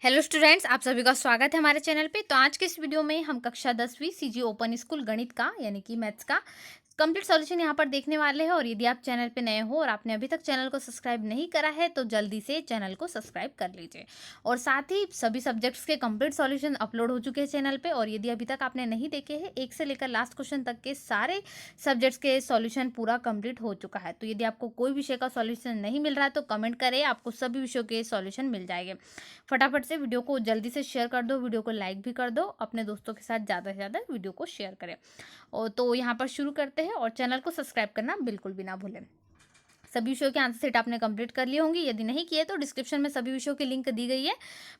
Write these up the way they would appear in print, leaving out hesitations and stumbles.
Hello students, आप सभी का स्वागत है हमारे चैनल पे। तो आज के इस वीडियो में हम कक्षा 10वीं सीजी ओपन स्कूल गणित का यानी कि मैथ्स का कंप्लीट सॉल्यूशन यहाँ पर देखने वाले हैं। और यदि आप चैनल पे नए हो और आपने अभी तक चैनल को सब्सक्राइब नहीं करा है तो जल्दी से चैनल को सब्सक्राइब कर लीजिए। और साथ ही सभी सब्जेक्ट्स के कंप्लीट सॉल्यूशन अपलोड हो चुके हैं चैनल पे। और यदि अभी तक आपने नहीं देखे हैं, एक से लेकर लास्ट क्वेश्चन तक के सारे सब्जेक्ट्स के सॉल्यूशन पूरा कंप्लीट हो चुका है। तो यदि आपको कोई विषय का सॉल्यूशन नहीं मिल रहा है तो कमेंट करें, आपको सभी विषयों के सॉल्यूशन मिल जाएंगे। फटाफट से वीडियो को जल्दी से शेयर कर दो, वीडियो को लाइक भी कर दो, अपने दोस्तों के साथ ज़्यादा से ज़्यादा वीडियो को शेयर करें। और तो यहाँ पर शुरू करते हैं और चैनल को सब्सक्राइब करना बिल्कुल भी ना भूलें। सभी विषयों के आंसर सेट आपने कंप्लीट कर लिए होंगे, यदि नहीं किए तो डिस्क्रिप्शन में सभी विषयों की लिंक दी गई है,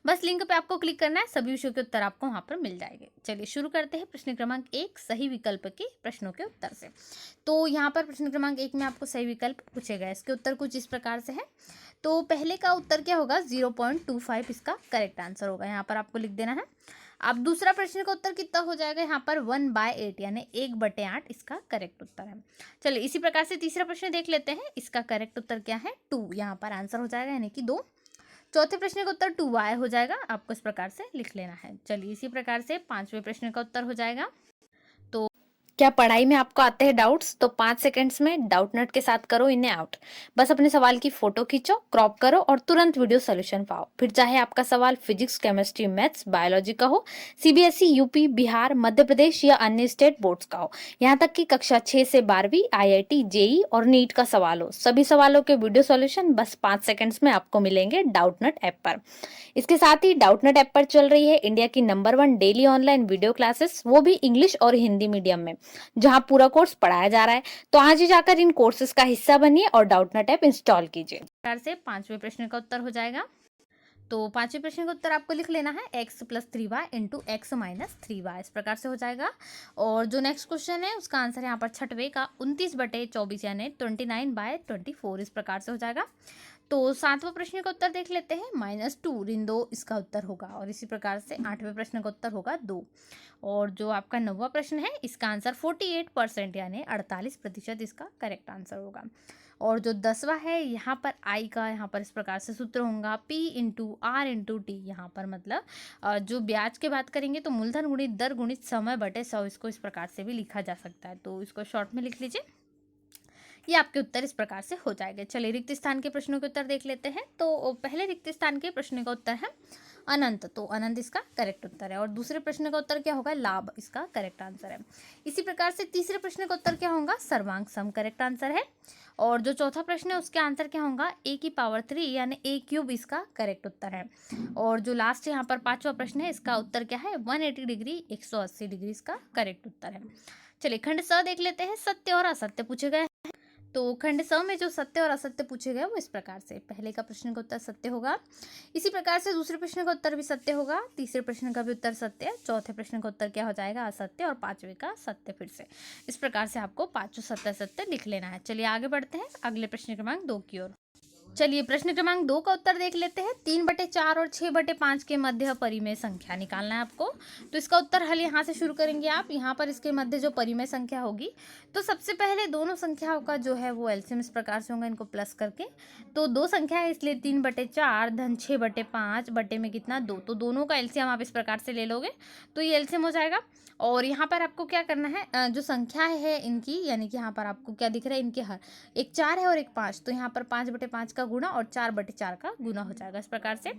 बस लिंक पे आपको क्लिक करना है, सभी विषयों के उत्तर आपको वहाँ पर मिल जाएंगे। चलिए शुरू करते हैं प्रश्न क्रमांक 1 सही विकल्प के प्रश्नों के उत्तर से। तो यहाँ पर प्रश्न क्रमांक 1 में आपको सही विकल्प पूछे गए, इसके उत्तर कुछ इस प्रकार से है। तो पहले का उत्तर क्या होगा, 0.25 इसका करेक्ट आंसर होगा, यहाँ पर आपको लिख देना है। अब दूसरा प्रश्न का उत्तर कितना हो जाएगा, यहाँ पर 1/8 यानी 1/8 इसका करेक्ट उत्तर है। चलिए इसी प्रकार से तीसरा प्रश्न देख लेते हैं, इसका करेक्ट उत्तर क्या है, 2 यहाँ पर आंसर हो जाएगा यानी कि 2। चौथे प्रश्न का उत्तर 2y हो जाएगा, आपको इस प्रकार से लिख लेना है। चलिए इसी प्रकार से पांचवें प्रश्न का उत्तर हो जाएगा। तो क्या पढ़ाई में आपको आते हैं डाउट्स, तो 5 सेकंड्स में डाउट नोट के साथ करो इन्हें आउट। बस अपने सवाल की फोटो खींचो, क्रॉप करो और तुरंत वीडियो सोल्यूशन पाओ। फिर चाहे आपका सवाल फिजिक्स, केमिस्ट्री, मैथ्स, बायोलॉजी का हो, सीबीएसई, यूपी, बिहार, मध्य प्रदेश या अन्य स्टेट बोर्ड्स का हो, यहाँ तक कि कक्षा 6 से 12वीं, आईआईटी, जेई और नीट का सवाल हो, सभी सवालों के वीडियो सोल्यूशन बस 5 सेकंड्स में आपको मिलेंगे डाउटनट ऐप पर। इसके साथ ही डाउटनट ऐप पर चल रही है इंडिया की number 1 daily online video classes, वो भी इंग्लिश और हिंदी मीडियम में, जहां पूरा कोर्स पढ़ाया जा रहा है। तो आज ही जाकर इन कोर्सेज का हिस्सा बनिए और डाउटनट ऐप इंस्टॉल कीजिए। प्रकार से पांचवें प्रश्न का उत्तर हो जाएगा। तो पांचवें प्रश्न का उत्तर आपको लिख लेना है, x+3y इंटू x-3y, इस प्रकार से हो जाएगा। और जो नेक्स्ट क्वेश्चन है उसका आंसर यहाँ पर छठवें का 29/24 यानी 29/24 इस प्रकार से हो जाएगा। तो सातवां प्रश्न का उत्तर देख लेते हैं, -2 ऋण 2 इसका उत्तर होगा। और इसी प्रकार से आठवें प्रश्न का उत्तर होगा 2। और जो आपका नौवां प्रश्न है इसका आंसर 48% यानी 48% इसका करेक्ट आंसर होगा। और जो 10वां है यहाँ पर आई का यहाँ पर इस प्रकार से सूत्र होगा, P/R/T। यहाँ पर मतलब जो ब्याज की बात करेंगे तो मूलधन गुणित दर गुणित समय बटे 100, इसको इस प्रकार से भी लिखा जा सकता है। तो इसको शॉर्ट में लिख लीजिए, ये आपके उत्तर इस प्रकार से हो जाएंगे। चलिए रिक्त स्थान के प्रश्नों के उत्तर देख लेते हैं। तो पहले रिक्त स्थान के प्रश्न का उत्तर है अनंत, तो अनंत इसका करेक्ट उत्तर है। और दूसरे प्रश्न का उत्तर क्या होगा, लाभ, इसका करेक्ट आंसर है। इसी प्रकार से तीसरे प्रश्न का उत्तर क्या होगा, सर्वांक सम, करेक्ट आंसर है। और जो चौथा प्रश्न है उसके आंसर क्या होगा, a³ यानी a³ इसका करेक्ट उत्तर है। और जो लास्ट यहाँ पर पांचवा प्रश्न है इसका उत्तर क्या है, 180 डिग्री 180 डिग्री इसका करेक्ट उत्तर है। चलिए खंड स देख लेते हैं, सत्य और असत्य पूछे गए। तो खंड स में जो सत्य और असत्य पूछे गए वो इस प्रकार से, पहले का प्रश्न का उत्तर सत्य होगा, इसी प्रकार से दूसरे प्रश्न का उत्तर भी सत्य होगा, तीसरे प्रश्न का भी उत्तर सत्य, चौथे प्रश्न का उत्तर क्या हो जाएगा, असत्य, और पांचवे का सत्य। फिर से इस प्रकार से आपको पांचों सत्य सत्य लिख लेना है। चलिए आगे बढ़ते हैं अगले प्रश्न क्रमांक 2 की ओर। चलिए प्रश्न क्रमांक 2 का उत्तर देख लेते हैं, 3/4 और 6/5 के मध्य परिमेय संख्या निकालना है आपको। तो इसका उत्तर हल यहाँ से शुरू करेंगे आप, यहाँ पर इसके मध्य जो परिमेय संख्या होगी, तो सबसे पहले दोनों संख्याओं का जो है वो एलसीएम इस प्रकार से होगा, इनको प्लस करके। तो दो संख्या है इसलिए 3/4 धन 6/5 बटे में कितना 2, तो दोनों का एलसीएम आप इस प्रकार से ले लोगे तो ये एलसीएम हो जाएगा। और यहाँ पर आपको क्या करना है, जो संख्या है इनकी, यानी कि यहाँ पर आपको क्या दिख रहा है, इनके हर एक 4 है और एक 5, तो यहाँ पर 5/5 का गुणा और 4/4 का गुना हो जाएगा इस प्रकार से।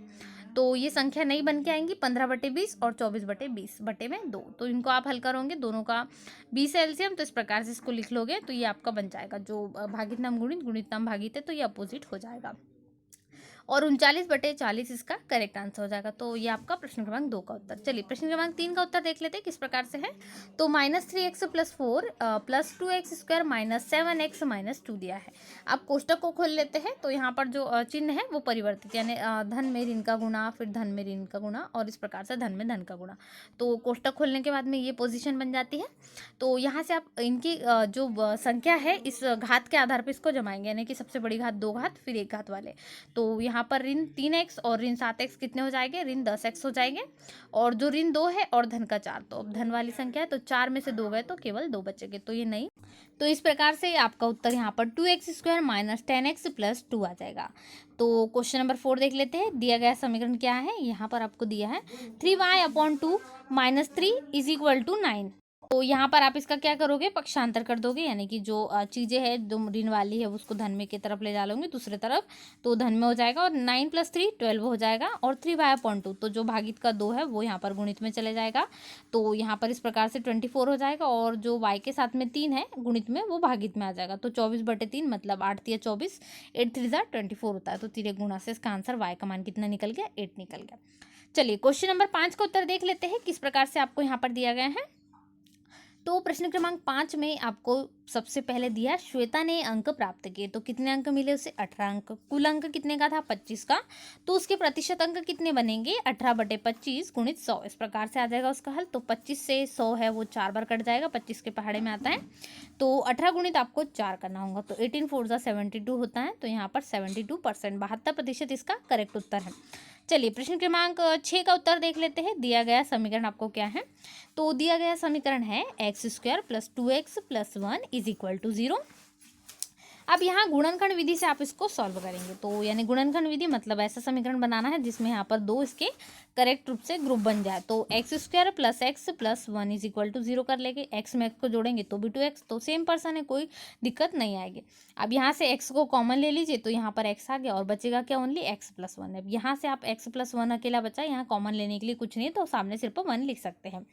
तो ये संख्या नहीं बन के आएंगी, 15/20 और 24/20 बटे में 2, तो इनको आप हल करोगे, दोनों का 20 एलसीएम, तो इस प्रकार से इसको लिख लोगे तो ये आपका बन जाएगा, जो भागित नाम गुणित गुणित नाम भागित है तो ये अपोजिट हो जाएगा। और 39/40 इसका करेक्ट आंसर हो जाएगा। तो ये आपका प्रश्न क्रमांक 2 का उत्तर। चलिए प्रश्न क्रमांक 3 का उत्तर देख लेते हैं किस प्रकार से है। तो -3x + 4 + 2x² - 7x - 2 दिया है। आप कोष्टक को खोल लेते हैं तो यहाँ पर जो चिन्ह है वो परिवर्तित, यानी धन में ऋण का गुणा, फिर धन में ऋण का गुणा और इस प्रकार से धन में धन का गुणा। तो कोष्टक खोलने के बाद में ये पोजीशन बन जाती है। तो यहाँ से आप इनकी जो संख्या है इस घात के आधार पर इसको जमाएंगे, यानी कि सबसे बड़ी घात 2 घात फिर 1 घात वाले। तो यहाँ पर ऋण 3x और ऋण 7x कितने हो जाएंगे, ऋण 10x हो जाएंगे। और जो ऋण 2 है और धन का 4, तो अब धन वाली संख्या है तो 4 में से 2 गए तो केवल 2 बचेंगे, तो ये नहीं। तो इस प्रकार से आपका उत्तर यहाँ पर 2x² माइनस 10x प्लस 2 आ जाएगा। तो क्वेश्चन नंबर 4 देख लेते हैं। दिया गया समीकरण क्या है, यहाँ पर आपको दिया है 3y/2 minus 3 is equal to 9। तो यहाँ पर आप इसका क्या करोगे, पक्षांतर कर दोगे, यानी कि जो चीज़ें हैं जो ऋण वाली है उसको धन में की तरफ ले जा लोगे दूसरे तरफ, तो धन में हो जाएगा। और 9 + 3 12 हो जाएगा। और 3y/2 तो जो भागित का 2 है वो यहाँ पर गुणित में चले जाएगा, तो यहाँ पर इस प्रकार से 24 हो जाएगा। और जो y के साथ में 3 है गुणित में वो भागित में आ जाएगा, तो 24/3 मतलब 8 × 24, 8 × 3 = 24 होता है। तो 3 गुणा से इसका आंसर y का मान कितना निकल गया, 8 निकल गया। चलिए क्वेश्चन नंबर 5 का उत्तर देख लेते हैं किस प्रकार से आपको यहाँ पर दिया गया है। तो प्रश्न क्रमांक 5 में आपको सबसे पहले दिया श्वेता ने अंक प्राप्त किए, तो कितने अंक मिले उसे, 18 अंक। कुल अंक कितने का था, 25 का। तो उसके प्रतिशत अंक कितने बनेंगे, 18/25 गुणित 100। इस प्रकार से आ जाएगा उसका हल। तो 25 से 100 है वो 4 बार कट जाएगा, 25 के पहाड़े में आता है। तो 18 गुणित आपको 4 करना होगा, तो 18 4 = 72 होता है। तो यहाँ पर 72%, 72% इसका करेक्ट उत्तर है। चलिए प्रश्न क्रमांक 6 का उत्तर देख लेते हैं। दिया गया समीकरण आपको क्या है, तो दिया गया समीकरण है x² + 2x + 1 is equal to 0। अब यहाँ गुणनखंड विधि से आप इसको सॉल्व करेंगे, तो यानी गुणनखंड विधि मतलब ऐसा समीकरण बनाना है जिसमें यहाँ पर 2 इसके करेक्ट रूप से ग्रुप बन जाए। तो x² + x + 1 is equal to 0 कर लेंगे। x में x को जोड़ेंगे तो भी 2x, तो सेम पर्सन है, कोई दिक्कत नहीं आएगी। अब यहाँ से x को कॉमन ले लीजिए, तो यहाँ पर x आ गया और बचेगा क्या, ओनली x + 1। अब यहाँ से आप x + 1 अकेला बचा, यहाँ कॉमन लेने के लिए कुछ नहीं, तो सामने सिर्फ 1 लिख सकते हैं।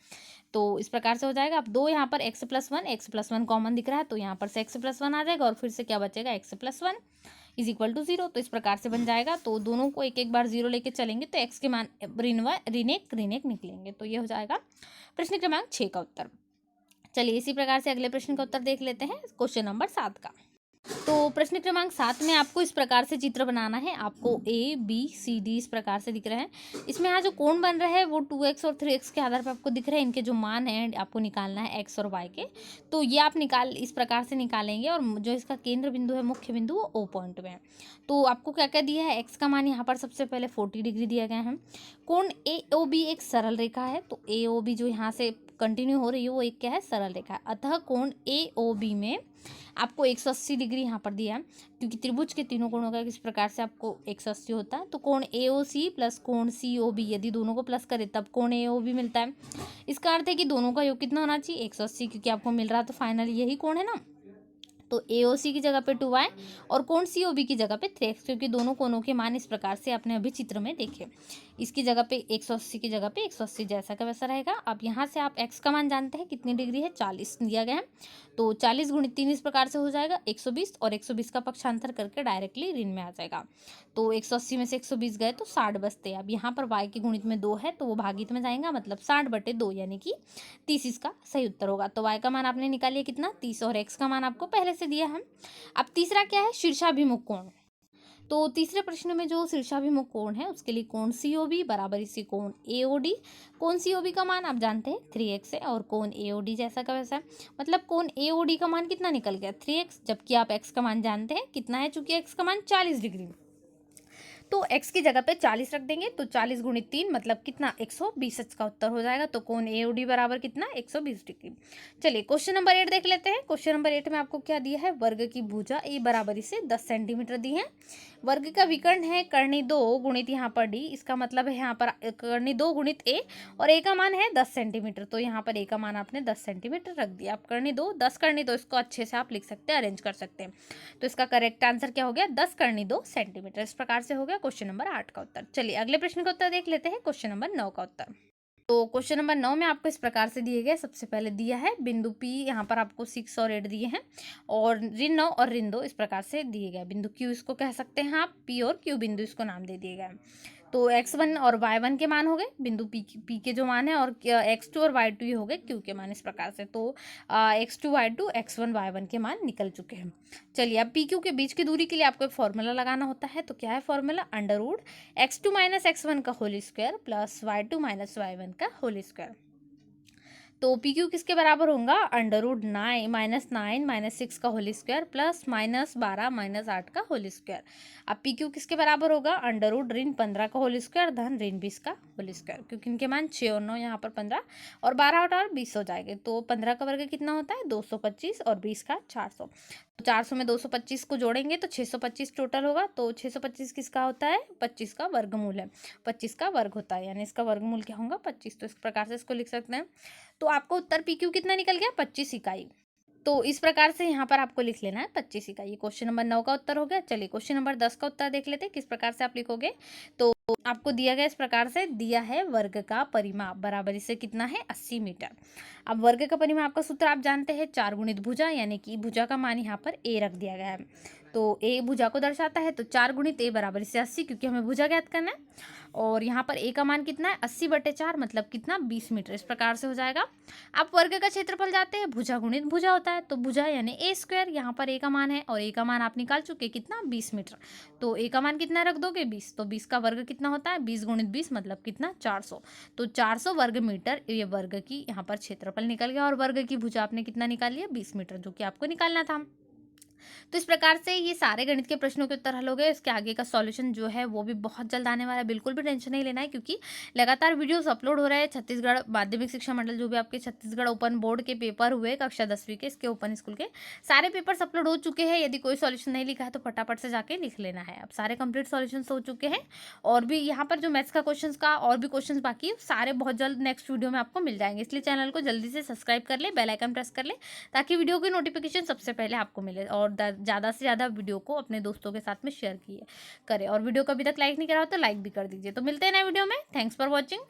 तो इस प्रकार से हो जाएगा। अब 2 यहाँ पर x + 1 कॉमन दिख रहा है, तो यहाँ पर से x + 1 आ जाएगा और फिर से क्या बचेगा, x + 1 इज इक्वल टू 0। तो इस प्रकार से बन जाएगा। तो दोनों को एक एक बार 0 लेके चलेंगे तो x के मान ऋण एक निकलेंगे, तो ये हो जाएगा प्रश्न क्रमांक 6 का उत्तर। चलिए इसी प्रकार से अगले प्रश्न का उत्तर देख लेते हैं, क्वेश्चन नंबर 7 का। तो प्रश्न क्रमांक 7 में आपको इस प्रकार से चित्र बनाना है। आपको A B C D इस प्रकार से दिख रहे हैं। इसमें यहाँ जो कोण बन रहा है वो 2x और 3x के आधार पर आपको दिख रहे हैं। इनके जो मान हैं आपको निकालना है x और y के, तो ये आप इस प्रकार से निकालेंगे। और जो इसका केंद्र बिंदु है, मुख्य बिंदु, वो O पॉइंट में है। तो आपको क्या क्या दिया है, x का मान यहाँ पर सबसे पहले 40 डिग्री दिया गया है। कोण AOB एक सरल रेखा है, तो AOB जो यहाँ से कंटिन्यू हो रही है वो एक क्या है, सरल रेखा है। अतः कोण AOB में आपको 180 डिग्री यहाँ पर दिया है, क्योंकि त्रिभुज के तीनों कोणों का इस प्रकार से आपको 180 होता है। तो कोण AOC प्लस कोण COB, यदि दोनों को प्लस करें तब कोण AOB मिलता है। इसका अर्थ है कि दोनों का योग कितना होना चाहिए, 180, क्योंकि आपको मिल रहा है तो फाइनली यही कोण है ना। तो AOC की जगह पे 2y और कोण COB की जगह पे 3x, क्योंकि दोनों कोणों के मान इस प्रकार से आपने अभी चित्र में देखे। इसकी जगह पे 180 की जगह पे 180 जैसा का वैसा रहेगा। अब यहाँ से आप x का मान जानते हैं कितनी डिग्री है, 40 दिया गया है। तो 40 × 3 इस प्रकार से हो जाएगा 120, और 120 का पक्षांतर करके डायरेक्टली ऋण में आ जाएगा। तो 180 में से 120 गए तो 60 बचते। अब यहाँ पर y के गुणित में 2 है तो वो भागित में जाएगा, मतलब 60/2 यानी कि 30 इसका सही उत्तर होगा। तो y का मान आपने निकालिए कितना, 30, और x का मान आपको पहले से दिया है। अब तीसरा क्या है, शीर्षाभिमुख कोण। तो तीसरे प्रश्न में जो शीर्षाभिमुख कोण है उसके लिए कोण COB बराबर इसी कोण AOD। कोण COB का मान आप जानते हैं 3x है, और कोण AOD जैसा का वैसा है। मतलब कोण AOD का मान कितना निकल गया, 3x, जबकि आप x का मान जानते हैं कितना है, चूंकि x का मान 40 डिग्री, तो x की जगह पे 40 रख देंगे। तो 40 × 3 मतलब कितना, 120 का उत्तर हो जाएगा। तो कोण AOD बराबर कितना, 120 डिग्री। चलिए क्वेश्चन नंबर 8 देख लेते हैं। क्वेश्चन नंबर 8 में आपको क्या दिया है, वर्ग की भुजा A बराबर इसे 10 सेंटीमीटर दी है। वर्ग का विकर्ण है कर्णी 2 गुणित यहाँ पर D। इसका मतलब है यहाँ पर कर्णी 2 गुणित A, और A का मान है 10 सेंटीमीटर। तो यहाँ पर A का मान आपने 10 सेंटीमीटर रख दिया। आप कर्णी 2 10 कर्णी 2 इसको अच्छे से आप लिख सकते हैं, अरेंज कर सकते हैं। तो इसका करेक्ट आंसर क्या हो गया, 10 कर्णी 2 सेंटीमीटर। इस प्रकार से हो गया क्वेश्चन नंबर 8 का उत्तर। चलिए अगले प्रश्न का उत्तर देख लेते हैं, क्वेश्चन नंबर 9 का उत्तर। तो क्वेश्चन नंबर 9 में आपको इस प्रकार से दिए गए। सबसे पहले दिया है बिंदु P, यहाँ पर आपको 6 और 8 दिए हैं, और ऋण 9 और ऋण 2 इस प्रकार से दिए गए। बिंदु Q इसको कह सकते हैं आप, P और Q बिंदु इसको नाम दे दिए गए। तो x1 और y1 के मान हो गए बिंदु P के जो मान है, और x2 और y2 ये हो गए Q के मान। इस प्रकार से तो x2 y2 x1 y1 के मान निकल चुके हैं। चलिए अब PQ के बीच की दूरी के लिए आपको एक फॉर्मूला लगाना होता है। तो क्या है फॉर्मूला, √x2 - x1 का whole square plus y2 - y1 का होल स्क्वायर। तो पी क्यू किसके बराबर होगा, अंडर रूट 9 माइनस 6 का whole square plus minus 12 minus 8 का होल स्क्वायर। अब पी क्यू किसके बराबर होगा, अंडर रूट ऋण 15 का होल स्क्वायर धन ऋण 20 का होल स्क्वायर, क्योंकि इनके मान 6 और 9 यहाँ पर 15 और 12 और 20 हो जाएंगे। तो 15 का वर्ग कितना होता है 225 और 20 का 400। तो 400 में 225 को जोड़ेंगे तो 625 टोटल होगा। तो 625 किसका होता है, 25 का वर्गमूल है, 25 का वर्ग होता है, यानी इसका वर्गमूल क्या होगा 25। तो इस प्रकार से इसको लिख सकते हैं। तो आपको उत्तर पी क्यू कितना निकल गया, 25 इकाई। तो इस प्रकार से यहाँ पर आपको लिख लेना है 25 इकाई। क्वेश्चन नंबर 9 का उत्तर हो गया। चलिए क्वेश्चन नंबर 10 का उत्तर देख लेते हैं किस प्रकार से आप लिखोगे। तो आपको दिया गया इस प्रकार से दिया है, वर्ग का परिमाप बराबर इससे कितना है 80 मीटर। अब वर्ग का परिमाप का सूत्र आप जानते हैं 4 गुणित भुजा, यानी कि भुजा का मान यहाँ पर ए रख दिया गया है। तो ए भुजा को दर्शाता है, तो 4 गुणित ए बराबर इससे 80, क्योंकि हमें भुजा ज्ञात करना है। और यहाँ पर ए का मान कितना है 80/4 मतलब कितना 20 मीटर। इस प्रकार से हो जाएगा। आप वर्ग का क्षेत्रफल जाते हैं, भुजा गुणित भुजा होता है, तो भुजा यानी ए स्क्वायर, यहाँ पर ए का मान है और ए का मान आप निकाल चुके कितना 20 मीटर। तो ए का मान कितना रख दोगे 20, तो 20 का वर्ग कितना होता है 20 गुणित 20 मतलब कितना 400। तो 400 वर्ग मीटर ये वर्ग की यहाँ पर क्षेत्रफल निकल गया, और वर्ग की भुजा आपने कितना निकाल लिया 20 मीटर, जो कि आपको निकालना था। तो इस प्रकार से ये सारे गणित के प्रश्नों के उत्तर हल हो गए। इसके आगे का सॉल्यूशन जो है वो भी बहुत जल्द आने वाला है, बिल्कुल भी टेंशन नहीं लेना है, क्योंकि लगातार वीडियोस अपलोड हो रहे हैं। छत्तीसगढ़ माध्यमिक शिक्षा मंडल, जो भी आपके छत्तीसगढ़ ओपन बोर्ड के पेपर हुए कक्षा 10वीं के, इसके ओपन स्कूल के सारे पेपर्स अपलोड हो चुके हैं। यदि कोई सॉल्यूशन नहीं लिखा है तो फटाफट से जाके लिख लेना है। अब सारे कंप्लीट सॉल्यूशन हो चुके हैं, और भी यहाँ पर जो मैथ्स का क्वेश्चन का और भी क्वेश्चन बाकी है सारे बहुत जल्द नेक्स्ट वीडियो में आपको मिल जाएंगे। इसलिए चैनल को जल्दी से सब्सक्राइब कर ले, बेल आइकन प्रेस कर ले, ताकि वीडियो की नोटिफिकेशन सबसे पहले आपको मिले, और ज़्यादा से ज़्यादा वीडियो को अपने दोस्तों के साथ में शेयर करें। और वीडियो को अभी तक लाइक नहीं करा हो तो लाइक भी कर दीजिए। तो मिलते हैं नए वीडियो में। Thanks for watching.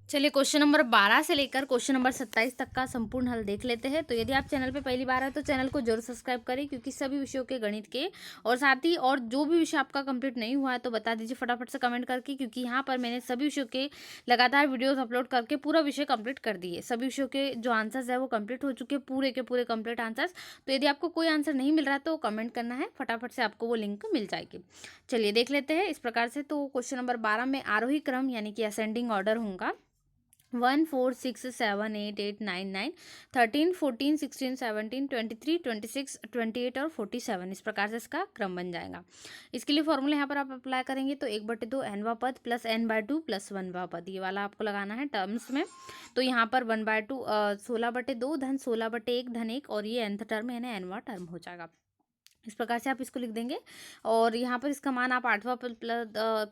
चलिए क्वेश्चन नंबर 12 से लेकर क्वेश्चन नंबर 27 तक का संपूर्ण हल देख लेते हैं। तो यदि आप चैनल पे पहली बार है तो चैनल को जरूर सब्सक्राइब करें, क्योंकि सभी विषयों के गणित के और साथ ही और जो भी विषय आपका कंप्लीट नहीं हुआ है तो बता दीजिए फटाफट से कमेंट करके, क्योंकि यहाँ पर मैंने सभी विषयों के लगातार वीडियोज अपलोड करके पूरा विषय कंप्लीट कर दिए। सभी विषयों के जो आंसर्स है वो कंप्लीट हो चुके हैं, पूरे के पूरे कंप्लीट आंसर्स। तो यदि आपको कोई आंसर नहीं मिल रहा है तो कमेंट करना है, फटाफट से आपको वो लिंक मिल जाएगी। चलिए देख लेते हैं इस प्रकार से। तो क्वेश्चन नंबर 12 में आरोही क्रम यानी कि असेंडिंग ऑर्डर होगा 1 4 6 7 8 8 9 9 13 14 16 17 23 26 28 और 47, इस प्रकार से इसका क्रम बन जाएगा। इसके लिए फॉर्मूला यहाँ पर आप अप्लाई करेंगे तो 1/2 nवा पद प्लस n/2 प्लस 1वां पद, ये वाला आपको लगाना है टर्म्स में। तो यहाँ पर 1/2 16/2 धन 16/1 धन 1, और ये nth टर्म यानी nवा टर्म हो जाएगा। इस प्रकार से आप इसको लिख देंगे, और यहाँ पर इसका मान आप 8वां पद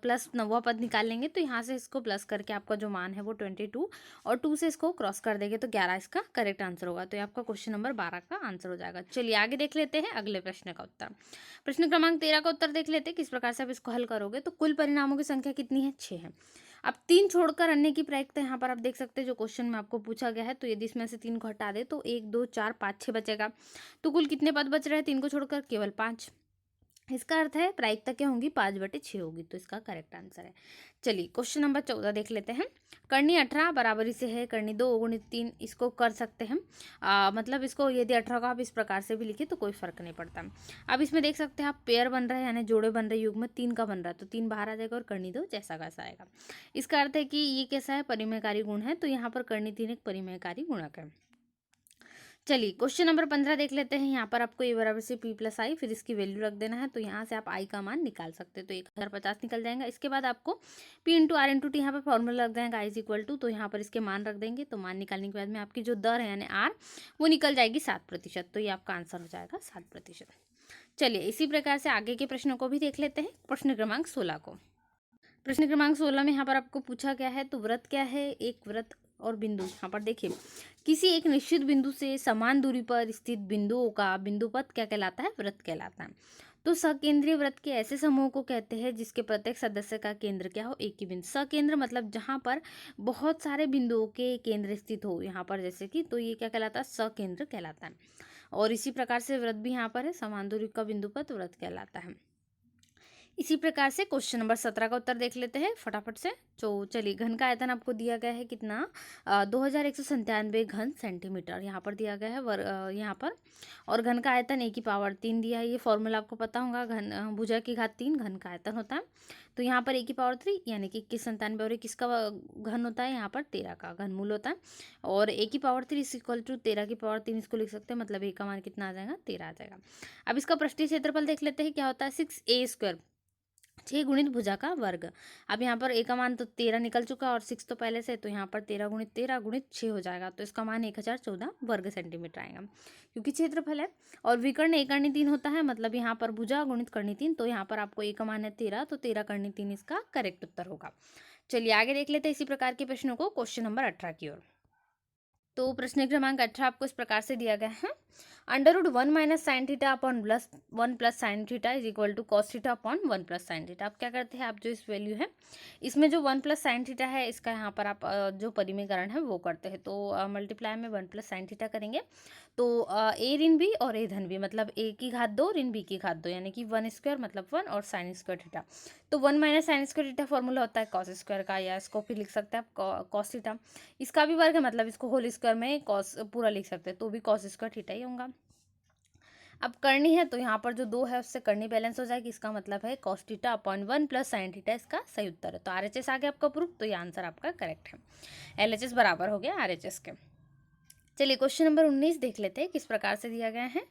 प्लस 9वां पद निकाल लेंगे। तो यहाँ से इसको प्लस करके आपका जो मान है वो 22, और 2 से इसको क्रॉस कर देंगे तो 11 इसका करेक्ट आंसर होगा। तो ये आपका क्वेश्चन नंबर 12 का आंसर हो जाएगा। चलिए आगे देख लेते हैं अगले प्रश्न का उत्तर। प्रश्न क्रमांक 13 का उत्तर देख लेते हैं किस प्रकार से आप इसको हल करोगे। तो कुल परिणामों की संख्या कितनी है 6 है। अब 3 छोड़कर अन्य की प्रायिकता यहाँ पर आप देख सकते हैं जो क्वेश्चन में आपको पूछा गया है। तो यदि इसमें से 3 को हटा दे तो 1 2 4 5 6 बचेगा। तो कुल कितने पद बच रहे हैं 3 को छोड़कर, केवल 5। इसका अर्थ है प्रायिकता क्या होगी 5/6 होगी। तो इसका करेक्ट आंसर है। चलिए क्वेश्चन नंबर 14 देख लेते हैं। करनी 18 बराबरी से है करनी 2 गुणित 3, इसको कर सकते हैं मतलब इसको यदि 18 को आप इस प्रकार से भी लिखे तो कोई फर्क नहीं पड़ता। अब इसमें देख सकते हैं आप पेयर बन रहे हैं, यानी जोड़े बन रहे, युग्म 3 का बन रहा है, तो 3 बाहर आ जाएगा और करनी 2 जैसा कैसा आएगा। इसका अर्थ है कि ये कैसा है परिमेयकारी गुण है, तो यहाँ पर करनी 3 एक परिमेयकारी गुणक है। चलिए क्वेश्चन नंबर 15 देख लेते हैं। यहाँ पर आपको ए बराबर से p प्लस आई, फिर इसकी वैल्यू रख देना है। तो यहाँ से आप आई का मान निकाल सकते हैं, तो 1050 निकल जाएगा। इसके बाद आपको p into R into T यहाँ पर फॉर्मूला लग जाएगा आई इज इक्वल टू, तो यहाँ पर इसके मान रख देंगे। तो मान निकालने के बाद में आपकी जो दर है यानी आर वो निकल जाएगी 7%। तो ये आपका आंसर हो जाएगा 7%। चलिए इसी प्रकार से आगे के प्रश्नों को भी देख लेते हैं। प्रश्न क्रमांक 16 को, प्रश्न क्रमांक 16 में यहाँ पर आपको पूछा गया है तो व्रत क्या है, एक व्रत और बिंदु। यहाँ पर देखिए किसी एक निश्चित बिंदु से समान दूरी पर स्थित बिंदुओं का बिंदुपथ क्या कहलाता है, व्रत कहलाता है। तो सकेंद्रीय व्रत के ऐसे समूह को कहते हैं जिसके प्रत्येक सदस्य का केंद्र क्या हो, एक ही बिंदु। सकेंद्र मतलब जहाँ पर बहुत सारे बिंदुओं के केंद्र स्थित हो, यहाँ पर जैसे कि, तो ये क्या कहलाता है सकेंद्र कहलाता है। और इसी प्रकार से व्रत भी यहाँ पर है, समान दूरी का बिंदुपथ व्रत कहलाता है। इसी प्रकार से क्वेश्चन नंबर 17 का उत्तर देख लेते हैं फटाफट से। तो चलिए घन का आयतन आपको दिया गया है कितना 2197 घन सेंटीमीटर यहाँ पर दिया गया है यहाँ पर, और घन का आयतन 1 की पावर 3 दिया है। ये फॉर्मूला आपको पता होगा, घन भुजा की घात 3 घन का आयतन होता है। तो यहाँ पर a⁻³ यानी कि 2197 और 21 का घन होता है, यहाँ पर 13 का घनमूल होता है। और a⁻³ = 13⁻3 इसको लिख सकते हैं, मतलब a का मान कितना आ जाएगा, 13 आ जाएगा। अब इसका पृष्ठीय क्षेत्रफल देख लेते हैं क्या होता है, 6a², 6 गुणित भुजा का वर्ग। अब यहाँ पर a का मान तो 13 निकल चुका और 6 तो पहले से, तो यहाँ पर 13 गुणित 13 गुणित 6 हो जाएगा, तो इसका मान 1014 वर्ग सेंटीमीटर आएगा, क्योंकि क्षेत्रफल है। और विकर्ण a कर्णी 3 होता है, मतलब यहाँ पर भुजा गुणित कर्णी 3, तो यहाँ पर आपको a का मान है 13, तो 13 कर्णी 3 इसका करेक्ट उत्तर होगा। चलिए आगे देख लेते हैं इसी प्रकार के प्रश्नों को क्वेश्चन नंबर 18 की ओर। तो प्रश्न क्रमांक 18 आपको इस प्रकार से दिया गया है, √1 - sin theta upon +1 + sin theta = cos theta upon 1 + sin theta. आप क्या करते हैं, आप जो इस वैल्यू है इसमें जो 1 + sin थीटा है इसका यहाँ पर आप जो परिमेयकरण है वो करते हैं, तो मल्टीप्लाई में 1 + sin थीटा करेंगे, तो a ऋण b और a धन b, मतलब a की घात 2 ऋण b की घात 2, यानी कि 1² मतलब 1 और sin² थीटा। तो 1 - sin² थीटा फॉर्मूला होता है cos² का, या इसको फिर लिख सकते हैं आप cos थीटा। इसका भी वर्ग है, मतलब इसको होल स्क्वायर में cos पूरा लिख सकते हैं, तो भी cos² थीटा ही होगा। अब करनी है तो यहाँ पर जो 2 है उससे करनी बैलेंस हो जाएगी, इसका मतलब है cos theta upon 1 + sin theta इसका सही उत्तर है। तो RHS आ गया आपका प्रूफ, तो ये आंसर आपका करेक्ट है। LHS बराबर हो गया RHS के। चलिए क्वेश्चन नंबर 19 देख लेते हैं किस प्रकार से दिया गया है।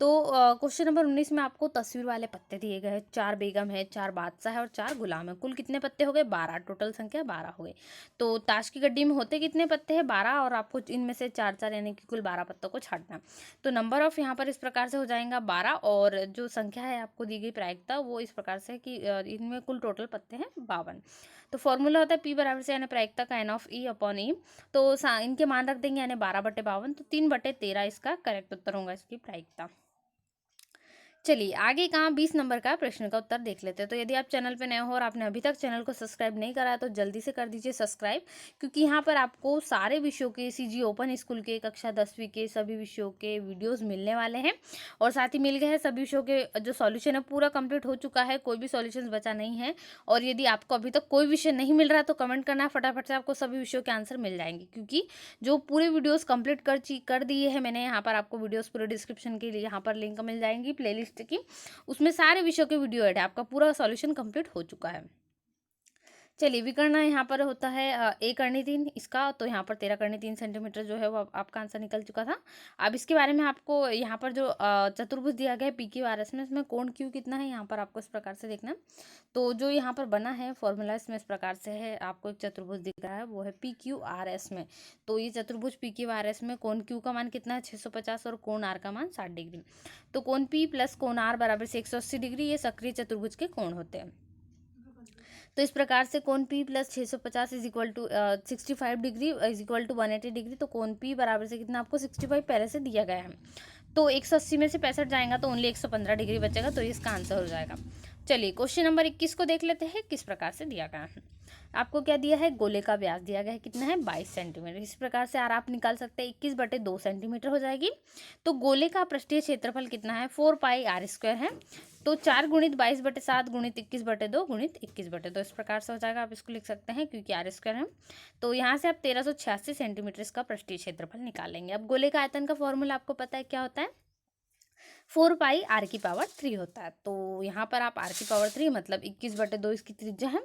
तो क्वेश्चन नंबर 19 में आपको तस्वीर वाले पत्ते दिए गए हैं, 4 बेगम है, 4 बादशाह है और 4 गुलाम है। कुल कितने पत्ते हो गए, 12, टोटल संख्या 12 हो गई। तो ताश की गड्डी में होते कितने पत्ते हैं, 12, और आपको इनमें से 4 यानी कि कुल 12 पत्तों को छांटना। तो नंबर ऑफ यहाँ पर इस प्रकार से हो जाएगा 12, और जो संख्या है आपको दी गई प्रायिकता वो इस प्रकार से कि इनमें कुल टोटल पत्ते हैं 52। तो फॉर्मूला होता है P बराबर से यानी प्रायिकता का n(e) अपॉन e। तो इनके मान रख देंगे, यानी 12/52, तो 3/13 इसका करेक्ट उत्तर होगा इसकी प्रायिकता। चलिए आगे कहाँ 20 नंबर का प्रश्न का उत्तर देख लेते हैं। तो यदि आप चैनल पर नए हो और आपने अभी तक चैनल को सब्सक्राइब नहीं करा तो जल्दी से कर दीजिए सब्सक्राइब, क्योंकि यहाँ पर आपको सारे विषयों के CG ओपन स्कूल के कक्षा 10वीं के सभी विषयों के वीडियोस मिलने वाले हैं, और साथ ही मिल गए हैं सभी विषयों के जो सॉल्यूशन है पूरा कंप्लीट हो चुका है, कोई भी सॉल्यूशन बचा नहीं है। और यदि आपको अभी तक कोई विषय नहीं मिल रहा तो कमेंट करना, फटाफट से आपको सभी विषयों के आंसर मिल जाएंगे, क्योंकि जो पूरे वीडियोस कंप्लीट कर दिए हैं मैंने, यहाँ पर आपको वीडियोस पूरे डिस्क्रिप्शन के लिए यहाँ पर लिंक मिल जाएंगी प्लेलिस्ट की, उसमें सारे विषयों के वीडियो ऐड है, आपका पूरा सॉल्यूशन कंप्लीट हो चुका है। चलिए विकर्ण यहाँ पर होता है a कर्णी 3 इसका, तो यहाँ पर 13 कर्णी 3 सेंटीमीटर जो है वो आपका आंसर निकल चुका था। अब इसके बारे में आपको यहाँ पर जो चतुर्भुज दिया गया है PQRS में, इसमें कोण Q कितना है यहाँ पर आपको इस प्रकार से देखना। तो जो यहाँ पर बना है फॉर्मूला इसमें इस प्रकार से है, आपको एक चतुर्भुज दिख रहा है वो है PQRS में। तो ये चतुर्भुज PQRS में कोण Q का मान कितना है 650 और कोण R का मान 60 डिग्री। तो कोण P प्लस कोण R बराबर से 180 डिग्री, ये सक्रिय चतुर्भुज के कोण होते हैं। तो इस प्रकार से कोण P प्लस 650 = 65 डिग्री = 180 डिग्री। तो कोण P बराबर से कितना आपको 65 पहले से दिया गया है, तो 180 में से 65 जाएगा तो ओनली 115 डिग्री बचेगा, तो इसका आंसर हो जाएगा। चलिए क्वेश्चन नंबर 21 को देख लेते हैं किस प्रकार से दिया गया है। आपको क्या दिया है, गोले का व्यास दिया गया है कितना है 22 सेंटीमीटर। इस प्रकार से आप निकाल सकते हैं 21/2 सेंटीमीटर हो जाएगी। तो गोले का पृष्ठीय क्षेत्रफल कितना है 4πr² है। तो 4 × 22/7 × 21/2 × 21/2 इस प्रकार से हो जाएगा, आप इसको लिख सकते हैं क्योंकि r² है। तो यहाँ से आप 1386 सेंटीमीटर इसका पृष्ठीय क्षेत्रफल निकालेंगे। अब गोले का आयतन का फॉर्मूला आपको पता है क्या होता है, 4πr³ होता है। तो यहाँ पर आप r³ मतलब 21/2 इसकी त्रिज्या है,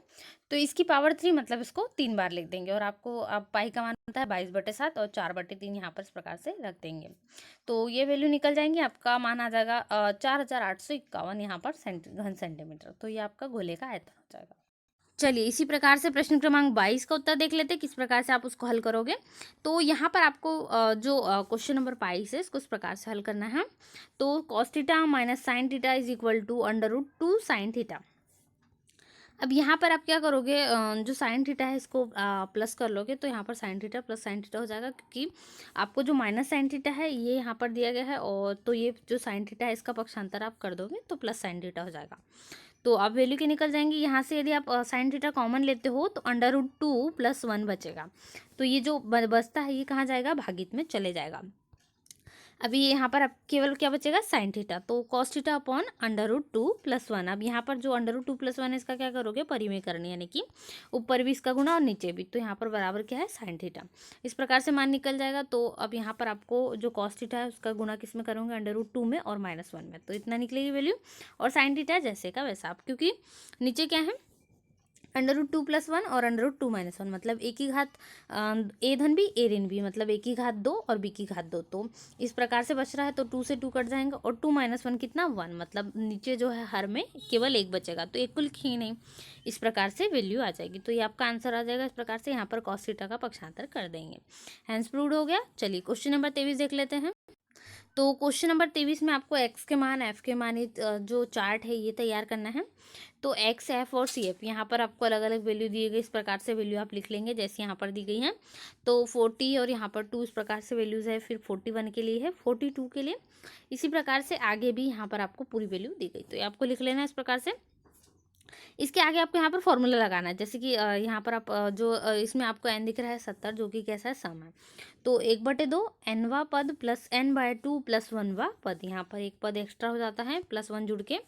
तो इसकी पावर 3 मतलब इसको 3 बार लिख देंगे, और आपको अब पाई का मान होता है 22/7 और 4/3 यहाँ पर इस प्रकार से रख देंगे। तो ये वैल्यू निकल जाएंगी, आपका मान आ जाएगा 4851 यहाँ पर घन सेंटीमीटर। तो ये आपका गोले का आयतन हो जाएगा। चलिए इसी प्रकार से प्रश्न क्रमांक 22 का उत्तर देख लेते हैं किस प्रकार से आप उसको हल करोगे। तो यहाँ पर आपको जो क्वेश्चन नंबर 22 है इसको इस प्रकार से हल करना है। तो cos theta minus sin theta = √2 sin theta. अब यहाँ पर आप क्या करोगे, जो sin थीटा है इसको प्लस कर लोगे, तो यहाँ पर sin theta plus sin theta हो जाएगा, क्योंकि आपको जो माइनस sin थीटा है ये यहाँ पर दिया गया है, और तो ये जो sin थीटा है इसका पक्षांतर आप कर दोगे तो प्लस sin थीटा हो जाएगा। तो अब वैल्यू के निकल जाएंगी यहाँ से, यदि आप sin थीटा कॉमन लेते हो तो √2 + 1 बचेगा। तो ये जो बचता है ये कहाँ जाएगा, भागित में चले जाएगा। अभी यहाँ पर अब केवल क्या बचेगा sin थीटा, तो cos थीटा अपॉन √2 + 1। अब यहाँ पर जो √2 + 1 है इसका क्या करोगे, परिमेयकरण, यानी कि ऊपर भी इसका गुणा और नीचे भी, तो यहाँ पर बराबर क्या है sin थीटा। इस प्रकार से मान निकल जाएगा। तो अब यहाँ पर आपको जो cos थीटा है उसका गुणा किस में करोगे, √2 में और -1 में, तो इतना निकलेगी वैल्यू। और sin थीटा जैसे का वैसा, आप क्योंकि नीचे क्या है √2+1 और √2-1 मतलब ए की घात ए धन बी ए ऋण बी मतलब ए की घात 2 और बी की घात 2। तो इस प्रकार से बच रहा है, तो 2 से 2 कट जाएंगे और 2-1 कितना 1 मतलब नीचे जो है हर में केवल एक बचेगा, तो एक को लिखिए नहीं। इस प्रकार से वैल्यू आ जाएगी, तो ये आपका आंसर आ जाएगा। इस प्रकार से यहाँ पर cos थीटा का पक्षांतर कर देंगे। हैंस प्रूव्ड हो गया। चलिए क्वेश्चन नंबर 23 देख लेते हैं। तो क्वेश्चन नंबर 23 में आपको एक्स के मान, एफ के मान, जो चार्ट है ये तैयार करना है। तो एक्स, एफ और सी एफ यहाँ पर आपको अलग अलग वैल्यू दी गई, इस प्रकार से वैल्यू आप लिख लेंगे जैसे यहाँ पर दी गई है। तो 40 और यहाँ पर 2 इस प्रकार से वैल्यूज़ है, फिर 41 के लिए है, 42 के लिए। इसी प्रकार से आगे भी यहाँ पर आपको पूरी वैल्यू दी गई, तो ये आपको लिख लेना है इस प्रकार से। इसके आगे आपको यहाँ पर फॉर्मूला लगाना है, जैसे कि यहाँ पर आप इसमें आपको एन दिख रहा है 70, जो कि कैसा है सम है। तो 1/2 nवा पद प्लस n/2 प्लस 1वां पद, यहाँ पर एक पद एक्स्ट्रा हो जाता है प्लस 1 जुड़ के।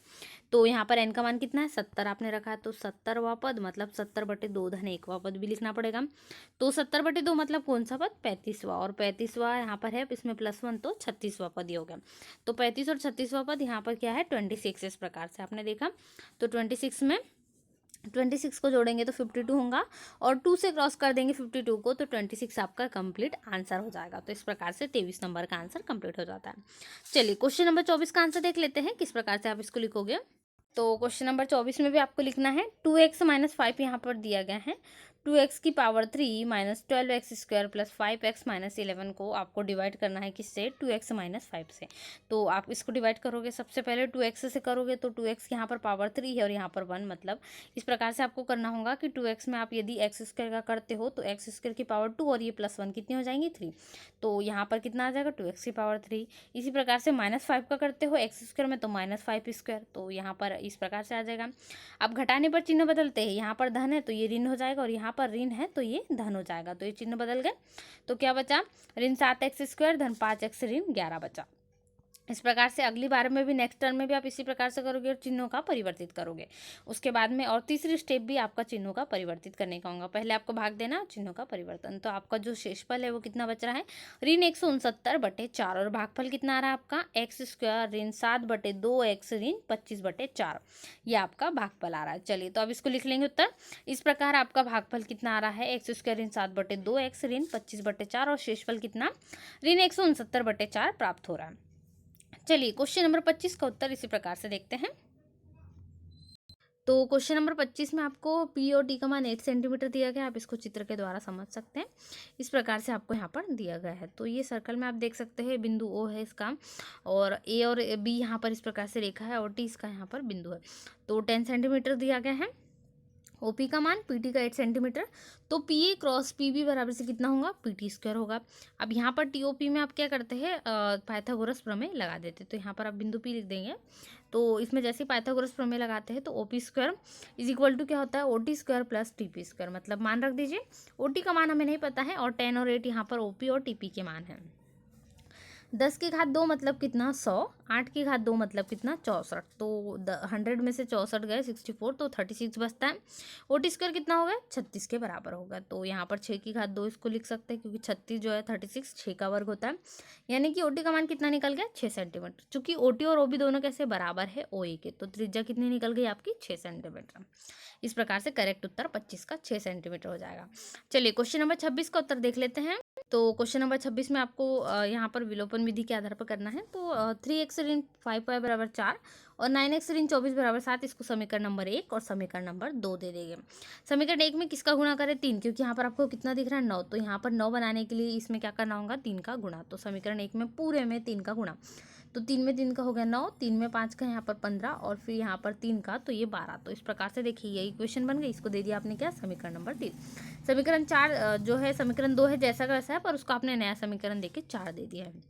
तो यहाँ पर n का मान कितना है 70 आपने रखा है, तो 70वां पद मतलब 70/2 धन 1वां पद भी लिखना पड़ेगा। तो 70/2 मतलब कौन सा पद 35वां, और 35वां यहाँ पर है इसमें प्लस 1 तो 36वां पद ही हो गया। तो 35 और 36वां पद यहाँ पर क्या है 26, इस प्रकार से आपने देखा। तो 26 में 26 को जोड़ेंगे तो 52 होगा, और 2 से क्रॉस कर देंगे 52 को, तो 26 आपका कंप्लीट आंसर हो जाएगा। तो इस प्रकार से 23 नंबर का आंसर कंप्लीट हो जाता है। चलिए क्वेश्चन नंबर 24 का आंसर देख लेते हैं, किस प्रकार से आप इसको लिखोगे। तो क्वेश्चन नंबर 24 में भी आपको लिखना है 2x - 5 यहाँ पर दिया गया है। 2x की power 3 minus 12x² plus 5x - 11 को आपको डिवाइड करना है किससे 2x - 5 से। तो आप इसको डिवाइड करोगे, सबसे पहले 2x से करोगे, तो 2x यहाँ पर पावर 3 है और यहाँ पर 1, मतलब इस प्रकार से आपको करना होगा कि 2x में आप यदि x² का करते हो तो x² की पावर 2 और ये प्लस 1 कितनी हो जाएंगी 3। तो यहाँ पर कितना आ जाएगा 2x की पावर 3। इसी प्रकार से -5 का करते हो x² में, तो -5², तो यहाँ पर इस प्रकार से आ जाएगा। अब घटाने पर चिन्ह बदलते हैं, यहाँ पर धन है तो ये ऋण हो जाएगा, और यहाँ पर ऋण है तो ये धन हो जाएगा। तो ये चिन्ह बदल गए, तो क्या बचा ऋण 7x² धन 5x ऋण 11 बचा। इस प्रकार से अगली बार में भी, नेक्स्ट टर्म में भी आप इसी प्रकार से करोगे और चिन्हों का परिवर्तित करोगे। उसके बाद में और तीसरी स्टेप भी आपका चिन्हों का परिवर्तित करने का होगा। पहले आपको भाग देना, चिन्हों का परिवर्तन। तो आपका जो शेषफल है वो कितना बच रहा है ऋण 169/4, और भागफल कितना आ रहा है आपका x² ऋण 7/2x ऋण 25/4, ये आपका भागफल आ रहा है। चलिए तो अब इसको लिख लेंगे उत्तर। इस प्रकार आपका भागफल कितना आ रहा है x² ऋण 7/2x ऋण 25/4, और शेषफल कितना ऋण 169/4 प्राप्त हो रहा है। चलिए क्वेश्चन नंबर 25 का उत्तर इसी प्रकार से देखते हैं। तो क्वेश्चन नंबर 25 में आपको पी और टी का मान 8 सेंटीमीटर दिया गया है। आप इसको चित्र के द्वारा समझ सकते हैं। इस प्रकार से आपको यहाँ पर दिया गया है। तो ये सर्कल में आप देख सकते हैं बिंदु ओ है इसका, और ए और बी यहाँ पर इस प्रकार से रेखा है, और टी इसका यहाँ पर बिंदु है। तो 10 सेंटीमीटर दिया गया है। ओपी का मान पीटी का 8 सेंटीमीटर, तो पीए क्रॉस पीबी बराबर से कितना होगा PT² होगा। अब यहाँ पर टीओपी में आप क्या करते हैं पाइथागोरस प्रमेय लगा देते, तो यहाँ पर आप बिंदु पी लिख देंगे। तो इसमें जैसे पाइथागोरस प्रमेय लगाते हैं तो OP² इज इक्वल टू क्या होता है OT² प्लस TP², मतलब मान रख दीजिए। OT का मान हमें नहीं पता है, और 10 और 8 यहाँ पर OP और TP के मान है। 10 की घात 2 मतलब कितना 100, 8 की घात 2 मतलब कितना 64, तो 100 में से 64 गए 64, तो 36 बचता है। OT² कितना होगा 36 के बराबर होगा। तो यहाँ पर 6 की घात 2 इसको लिख सकते हैं, क्योंकि 36 जो है 36 6 का वर्ग होता है, यानी कि OT का मान कितना निकल गया 6 सेंटीमीटर। चूंकि OT और OB दोनों कैसे बराबर है OA के, तो त्रिज्या कितनी निकल गई आपकी 6 सेंटीमीटर। इस प्रकार से करेक्ट उत्तर 25 का 6 सेंटीमीटर हो जाएगा। चलिए क्वेश्चन नंबर 26 का उत्तर देख लेते हैं। तो क्वेश्चन नंबर 26 में आपको यहाँ पर विलोपन विधि के आधार पर करना है। तो 3x ऋण 5y बराबर 4 और 9x ऋण 24 बराबर 7, इसको समीकरण नंबर 1 और समीकरण नंबर 2 दे देंगे। समीकरण 1 में किसका गुणा करें 3, क्योंकि यहाँ पर आपको कितना दिख रहा है 9, तो यहाँ पर 9 बनाने के लिए इसमें क्या करना होगा 3 का गुणा। तो समीकरण 1 में पूरे में 3 का गुणा, तो 3 में 3 का हो गया 9, 3 में 5 का यहाँ पर 15, और फिर यहाँ पर 3 का तो ये 12। तो इस प्रकार से देखिए ये इक्वेशन बन गई, इसको दे दिया आपने क्या समीकरण नंबर 3। समीकरण 4 जो है समीकरण 2 है जैसा का वैसा है, पर उसको आपने नया समीकरण देके 4 दे दिया है,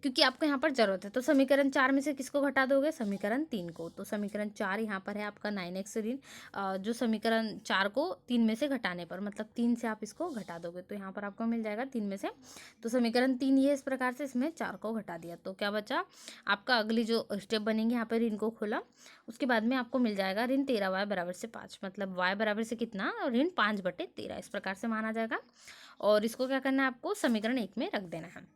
क्योंकि आपको यहाँ पर जरूरत है। तो समीकरण 4 में से किसको घटा दोगे समीकरण 3 को। तो समीकरण 4 यहाँ पर है आपका 9x ऋण जो समीकरण 4 को 3 में से घटाने पर, मतलब 3 से आप इसको घटा दोगे, तो यहाँ पर आपको मिल जाएगा 3 में से। तो समीकरण 3 ये इस प्रकार से, इसमें 4 को घटा दिया, तो क्या बचा आपका अगली जो स्टेप बनेंगे यहाँ पर ऋण को खोला, उसके बाद में आपको मिल जाएगा ऋण 13y बराबर से 5, मतलब y बराबर से कितना ऋण 5/13, इस प्रकार से माना जाएगा। और इसको क्या करना है आपको समीकरण 1 में रख देना है।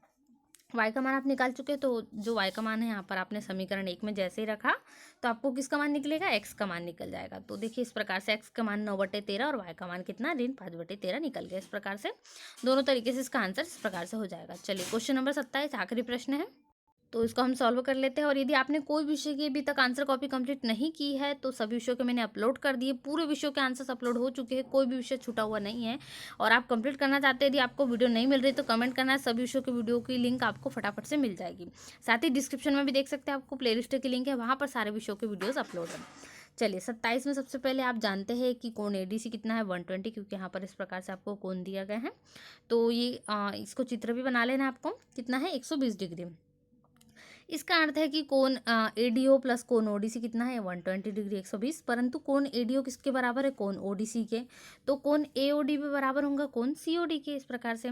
y का मान आप निकाल चुके हैं, तो जो y का मान है यहाँ पर आपने समीकरण 1 में जैसे ही रखा तो आपको किसका मान निकलेगा, x का मान निकल जाएगा। तो देखिए इस प्रकार से x का मान 9/13 और y का मान कितना ऋण 5/13 निकल गया। इस प्रकार से दोनों तरीके से इसका आंसर इस प्रकार से हो जाएगा। चलिए क्वेश्चन नंबर 27 आखिरी प्रश्न है, तो इसको हम सॉल्व कर लेते हैं। और यदि आपने कोई विषय की अभी तक आंसर कॉपी कंप्लीट नहीं की है तो सभी विषयों के मैंने अपलोड कर दिए, पूरे विषयों के आंसर्स अपलोड हो चुके हैं, कोई भी विषय छूटा हुआ नहीं है। और आप कंप्लीट करना चाहते हैं, यदि आपको वीडियो नहीं मिल रही तो कमेंट करना है, सभी विषयों की वीडियो की लिंक आपको फटाफट से मिल जाएगी। साथ ही डिस्क्रिप्शन में भी देख सकते हैं, आपको प्ले लिस्ट की लिंक है, वहाँ पर सारे विषयों के वीडियोज़ अपलोड है। चलिए 27 में सबसे पहले आप जानते हैं कि कोण एडीसी कितना है 120, क्योंकि यहाँ पर इस प्रकार से आपको कोण दिया गया है। तो ये इसको चित्र भी बना लेना, आपको कितना है 120 डिग्री। इसका अर्थ है कि कोण एडीओ प्लस कोण ओडीसी कितना है 120 डिग्री 120, परंतु कोण एडीओ किसके बराबर है, कोण ओडीसी के। तो कोण एओडी भी बराबर होगा कोण सीओडी के, इस प्रकार से।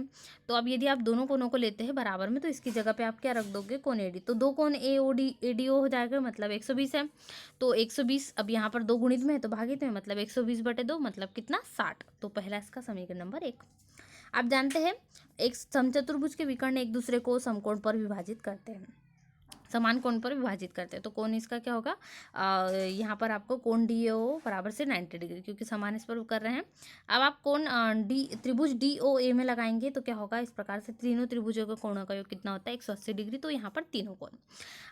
तो अब यदि आप दोनों कोणों को लेते हैं बराबर में तो इसकी जगह पे आप क्या रख दोगे, कोण एडी। तो दो कोण एओडी एडीओ हो जाएगा, मतलब 120 है। तो 120 अब यहाँ पर दो गुणित में है तो भागित में, मतलब 120/2 मतलब कितना 60। तो पहला इसका समीकरण नंबर 1। आप जानते हैं एक समचतुर्भुज के विकर्ण एक दूसरे को समकोण पर विभाजित करते हैं, समान कोण पर विभाजित करते हैं। तो कोण इसका क्या होगा, यहाँ पर आपको कोण डी ओ बराबर से 90 डिग्री, क्योंकि समान इस पर कर रहे हैं। अब आप कोण त्रिभुज डी ओ ए में लगाएंगे तो क्या होगा, इस प्रकार से तीनों त्रिभुजों के कोणों का योग कितना होता है 180 डिग्री। तो यहाँ पर तीनों कोण।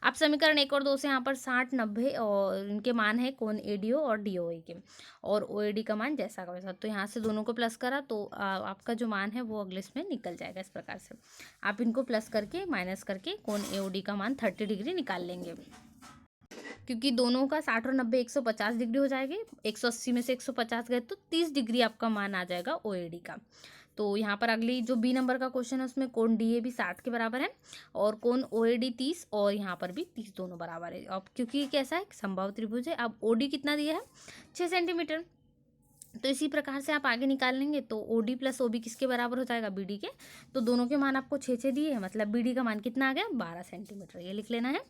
आप समीकरण 1 और 2 से यहाँ पर 60, 90 और इनके मान है कोण एडीओ और डीओए के, और ओएडी का मान जैसा का वैसा। तो यहाँ से दोनों को प्लस करा तो आपका जो मान है वो अगले इसमें निकल जाएगा। इस प्रकार से आप इनको प्लस करके माइनस करके कोण एओडी का मान 30 डिग्री निकाल लेंगे, क्योंकि दोनों का 60 और 90 150 डिग्री हो जाएगी। 180 में से 150 गए तो 30 डिग्री आपका मान आ जाएगा ओएडी का। तो यहाँ पर अगली जो बी नंबर का क्वेश्चन है उसमें कोण डीए भी 60 के बराबर है और कोण ओएडी 30 और यहाँ पर भी 30 दोनों बराबर है। अब क्योंकि ये कैसा है समबाहु त्रिभुज है। अब ओडी कितना दिया है 6 सेंटीमीटर। तो इसी प्रकार से आप आगे निकाल लेंगे तो OD प्लस OB किसके बराबर हो जाएगा, BD के। तो दोनों के मान आपको 6 दिए हैं, मतलब BD का मान कितना आ गया 12 सेंटीमीटर, ये लिख लेना है।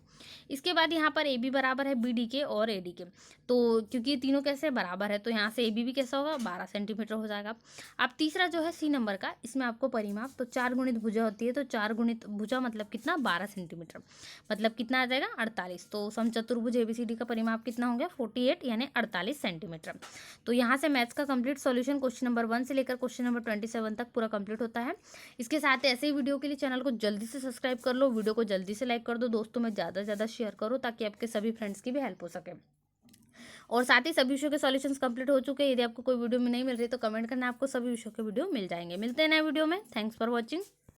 इसके बाद यहाँ पर AB बराबर है BD के और AD के। तो क्योंकि ये तीनों कैसे बराबर है तो यहाँ से AB भी कैसा होगा 12 सेंटीमीटर हो जाएगा। अब तीसरा जो है C नंबर का, इसमें आपको परिमाप, तो 4 गुणित भुजा होती है, तो 4 गुणित भुजा मतलब कितना 12 सेंटीमीटर, मतलब कितना आ जाएगा 48। तो समचतुर्भुज ABCD का परिमाप कितना हो गया 48 यानी 48 सेंटीमीटर। तो यहाँ से मैथ्स का कंप्लीट सॉल्यूशन क्वेश्चन नंबर 1 से लेकर क्वेश्चन नंबर 27 तक पूरा कंप्लीट होता है। इसके साथ ऐसे ही वीडियो के लिए चैनल को जल्दी से सब्सक्राइब कर लो, वीडियो को जल्दी से लाइक कर दो, दोस्तों में ज़्यादा से ज़्यादा शेयर करो ताकि आपके सभी फ्रेंड्स की भी हेल्प हो सके। और साथ ही सभी विषयों के सॉल्यूशंस कंप्लीट हो चुके हैं। यदि आपको कोई वीडियो में नहीं मिल रही तो कमेंट करना, आपको सभी विषयों के वीडियो मिल जाएंगे। मिलते हैं नए वीडियो में। Thanks for watching.